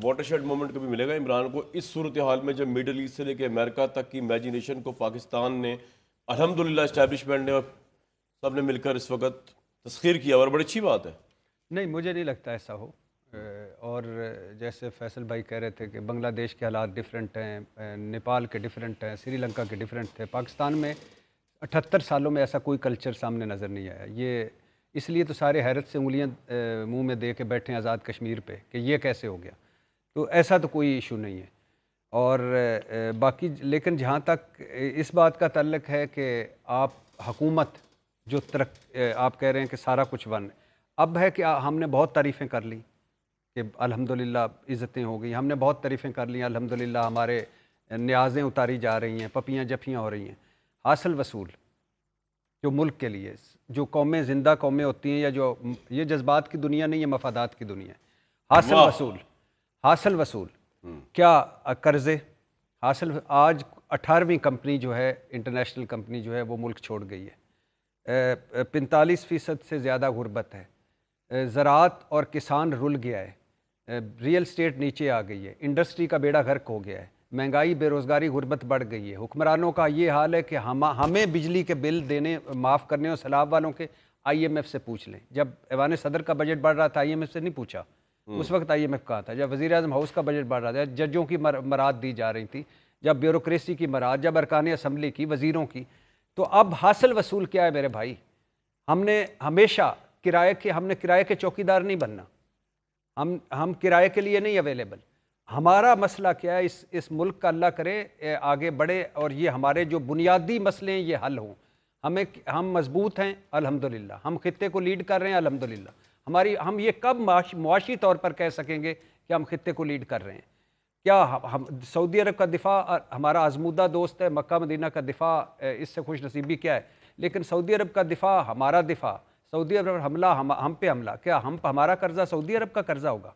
Water shade moment کبھی ملے گا عمران کو اس صورتحال میں جب مڈل ایسٹ سے لے کے امریکہ تک کی امیجینیشن کو پاکستان نے الحمدللہ اسٹیبلشمنٹ نے اور سب نے مل کر اس وقت تسخیر کیا اور بڑی اچھی بات ہے؟ نہیں، مجھے نہیں لگتا ایسا ہو۔ اور جیسے فیصل بھائی کہہ رہے تھے کہ بنگلہ دیش کے حالات ڈیفرنٹ ہیں، نیپال کے ڈیفرنٹ ہیں، سری لنکا کے ڈیفرنٹ تھے، پاکستان میں 78 سالوں میں ایسا کوئی کلچر سامنے نظر نہیں آیا۔ یہ اس لیے تو سارے حیرت سے انگلیاں منہ میں دے کے بیٹھے ہیں آزاد کشمیر پہ کہ یہ کیسے ہو گیا۔ تو ایسا تو کوئی ایشو نہیں ہے۔ اور باقی لیکن جہاں تک اس بات کا تعلق ہے کہ آپ حکومت جو آپ کہہ رہے ہیں کہ سارا کچھ ون اب ہے کہ ہم نے بہت تعریفیں کر لی کہ الحمدللہ عزتیں ہو گئی، ہم نے بہت تعریفیں کر لی الحمدللہ ہمارے نیازیں اتاری جا رہی ہیں، پپیاں جفیاں ہو رہی ہیں۔ حاصل وصول جو ملک کے لیے جو قومیں زندہ قومیں ہوتی ہیں یا جو یہ جذبات کی دنیا نہیں ہے، مفادات کی دنیا ہے۔ حاصل وصول کیا قرضے حاصل آج 18ویں کمپنی جو ہے انٹرنیشنل کمپنی جو ہے وہ ملک چھوڑ گئی ہے۔ 45% سے زیادہ غربت ہے، زراعت اور کسان رل گیا ہے، ریل اسٹیٹ نیچے آ گئی ہے، انڈسٹری کا بیڑا غرق ہو گیا ہے، مہنگائی بے روزگاری غربت بڑھ گئی ہے۔ حکمرانوں کا یہ حال ہے کہ ہمیں بجلی کے بل دینے معاف کرنے اور سیلاب والوں کے IMF سے پوچھ لیں۔ جب ایوان صدر کا بجٹ بڑھ رہا تھا IMF سے نہیں پوچھا، اس وقت IMF کہاں تھا؟ جب وزیر اعظم ہاؤس کا بجٹ بڑھ رہا تھا، ججوں کی مراد دی جا رہی تھی، جب بیوروکریسی کی مراد، جب ارکان اسمبلی کی، وزیروں کی۔ تو اب حاصل وصول کیا ہے میرے بھائی؟ ہم نے ہمیشہ ہم نے کرائے کے چوکیدار نہیں بننا، ہم کرائے کے لیے نہیں اویلیبل۔ ہمارا مسئلہ کیا ہے اس ملک کا، اللہ کرے آگے بڑھے اور یہ ہمارے جو بنیادی مسئلے ہیں یہ حل ہوں۔ ہم مضبوط ہیں الحمدللہ، ہم خطے کو لیڈ کر رہے ہیں الحمدللہ۔ ہم یہ کب معاشی طور پر کہہ سکیں گے کہ ہم خطے کو لیڈ کر رہے ہیں؟ کیا سعودی عرب کا دفاع ہمارا آزمودہ دوست ہے، مکہ مدینہ کا دفاع اس سے خوش نصیبی کیا ہے؟ لیکن سعودی عرب کا دفاع ہمارا دفاع، سعودی عرب حملہ ہم پہ حملہ، کیا ہمارا قرضہ سعودی عرب کا قرضہ ہوگا؟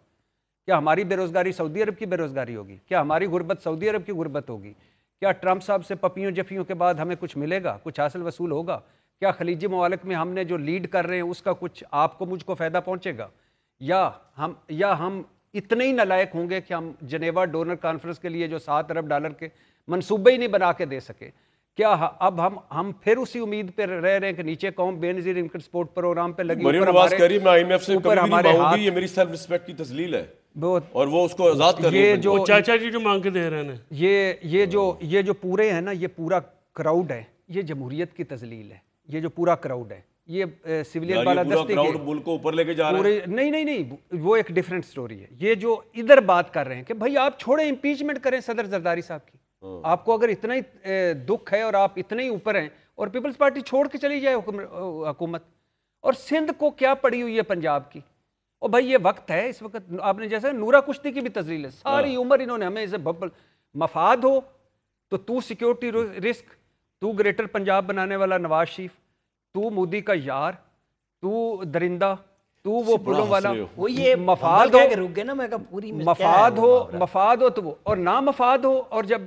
کیا ہماری بے روزگاری سعودی عرب کی بے روزگاری ہوگی؟ کیا ہماری غربت سعودی عرب کی غربت ہوگی؟ کیا ٹرمپ صاحب سے پپیوں جفیوں کے بعد ہمیں کچھ ملے گا، کچھ حاصل وصول ہوگا؟ کیا خلیجی ممالک میں ہم نے جو لیڈ کر رہے ہیں اس کا کچھ آپ کو مجھ کو فائدہ پہنچے گا؟ یا ہم اتنے ہی نالائق ہوں گے کہ ہم جنیوا ڈونر کانفرنس کے لیے جو $7 ارب کے منصوبے ہی نہیں بنا کے دے سکے؟ کیا اب ہم پھر اسی امید پہ رہ رہے ہیں کہ نیچے قوم بے نظیر انکم سپورٹ پروگرام پہ لگی، مریم نواز کہہ رہی ہے میں IMF سے کبھی بھی نہیں مانگوں گی، یہ میری سیلف ریسپیکٹ کی تذلیل ہے اور وہ اس کو آزاد کر رہی ہے۔ وہ چاچا جی جو مانگ کے دے رہے ہیں یہ جو پورے ہیں نا، یہ پورا کراؤڈ ہے، یہ جمہوریت کی تذلیل ہے۔ یہ جو پورا کراؤڈ ہے یہ سویلین بالادستی کے ملک کو اوپر لے کے جا رہے ہیں۔ نہیں وہ ایک ڈیفرنٹ سٹوری ہے۔ یہ جو ادھر بات کر رہے ہیں کہ بھائی آپ چھوڑیں امپیچمنٹ کریں صدر زرداری صاحب کی، آپ کو اگر اتنا ہی دکھ ہے اور آپ اتنے ہی اوپر ہیں، اور پیپلز پارٹی چھوڑ کے چلی جائے حکومت۔ اور سندھ کو کیا پڑی ہوئی ہے پنجاب کی؟ اور بھائی یہ وقت ہے اس وقت، آپ نے جیسے نورا کشتی کی بھی تذلیل ہے، ساری عمر انہوں نے ہمیں اسے مفاد ہو تو سیکیورٹی رسک، تو گریٹر پنجاب بنانے والا نواز شریف، تو مودی کا یار، تو درندہ، تو وہ پلوں والا، وہ یہ مفاد ہو تو وہ، اور نہ مفاد ہو، اور جب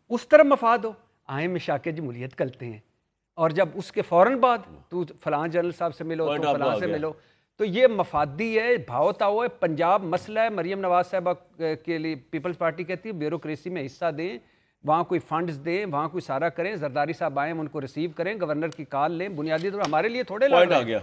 اس طرح مفاد ہو آئیں مشاق جمہوریت کلتے ہیں، اور جب اس کے فوراً بعد تو فلاں جنرل صاحب سے ملو تو فلاں سے ملو، تو یہ مفادی ہے، بھاؤ تاؤ ہے۔ پنجاب مسئلہ ہے، مریم نواز صاحبہ کے لیے پیپلز پارٹی کہتی ہے بیوروکریسی میں حصہ دیں، وہاں کوئی فنڈز دیں، وہاں کوئی سارا کریں، زرداری صاحب آئیں ان کو ریسیو کریں، گورنر کی کال لیں، بنیادی طور ہمارے لیے تھوڑے لڑ رہے ہیں۔